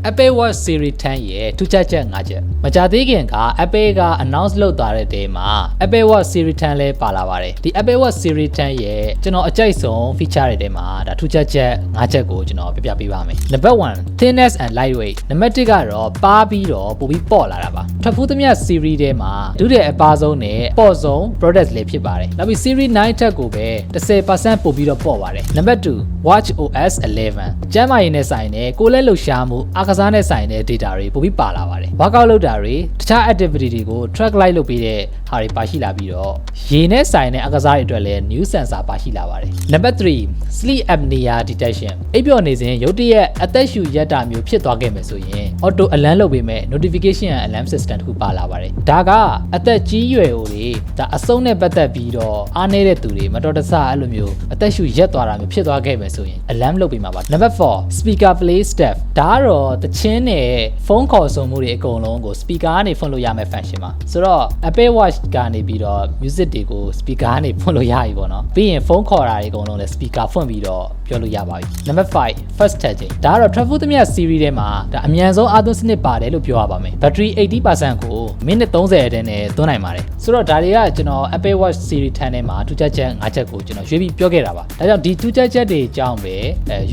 𝗙𝗶𝗏𝗏 Series 10ရဲ့ထူးခြားချက်5ချက်မကြသေးခင်က 𝗙𝗶 က announce လုပ်သွားတဲ့တဲမှာ 𝗙𝗶𝗏 Series 10လဲပါလာပါတယ်ဒီ 𝗙𝗶𝗏 Series 10ရဲ့ကျွန်တော်အကြိုက်ဆုံး feature တွေထဲမှာဒါထူးခြားချက်5ချက်ကိုကျွန်တော်ပြပြပေးပါမယ် Number 1 thinness and lightweight နံပါတ်1ကတော့ပါပြီးတော့ပိုပြီးပေါ့လာတာပါထွက်ဖူးသမျှ series ထဲမှာဒုတိယအပါဆုံးနဲ့ပေါ့ဆုံး product လေးဖြစ်ပါတယ်နောက်ပြီး series 9 ထက်ကိုပဲ 10% ပိုပြီးတော့ပေါ့ပါတယ် Number 2 watch OS 11ကျမ်းမာရေးနဲ့ဆိုင်တဲ့ကိုယ်လက်လှုပ်ရှားမှုအားကစားနဲ့ဆိုင်တဲ့ data တွေပိုပြီးပါလာပါတယ် workout လုပ်တာတွေတခြား activity တွေကို track လိုက်လုပ်ပေးတဲ့ဟာတွေပါရှိလာပြီးတော့ရေနဲ့ဆိုင်တဲ့အားကစားတွေအတွက်လည်း new sensor ပါရှိလာပါတယ် Number 3 sleep apnea detection အိပ်ပျော်နေစဉ်ရုတ်တရက်အသက်ရှူရက်တာမျိုးဖြစ်သွားခဲ့မယ်ဆိုရင် auto alarm လုပ်ပေးမယ် notification and alarm system တခုပါလာပါတယ်ဒါကအသက်ကြီးရွယ်အိုတွေဒါအဆုံးနဲ့ပတ်သက်ပြီးတော့အားနည်းတဲ့သူတွေမတော်တဆအဲ့လိုမျိုးအသက်ရှူရက်သွားတာမျိုးဖြစ်သွားခဲ့မယ်ဆိုရင် alarm လုပ်ပေးမှာပါ Number 4 speaker play step ဒါကတော့တချင်းနဲ့ဖုန်းခေါ်ဆိုမှုတွေအကုန်လုံးကို speaker ကနေဖွင့်လို့ရမယ့် function ပါဆိုတော့ Apple Watch ကနေပြီးတော့ music တွေကို speaker ကနေဖွင့်လို့ရပြီပေါ့နော်ပြီးရင်ဖုန်းခေါ်တာတွေအကုန်လုံးလည်း speaker ဖွင့်ပြီးတော့ပြောလို့ရပါပြီ Number 5 fast charging ဒါကတော့ travel သမျှ series ထဲမှာဒါအမြန်ဆုံးအားသွင်းစနစ်ပါတယ်လို့ပြောရပါမယ် battery 80% ကိုမိနစ်30အတွင်းနဲ့သွင်းနိုင်ပါတယ်ဆိုတော့ဒါတွေကကျွန်တော် Apple Watch Series 10ထဲမှာထူးခြားချက်5ချက်ကိုကျွန်တော်ရွေးပြီးပြောခဲ့တာပါဒါကြောင့်ဒီထူးခြားချက်တွေအကြောင်းပဲ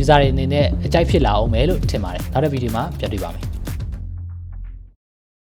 user တွေအနေနဲ့အကြိုက်ဖြစ်လာအောင်မယ်လို့ထင်ပါတယ်နောက်တဲ့ဗီဒီယိုမှာပြန်တွေ့ပါမယ်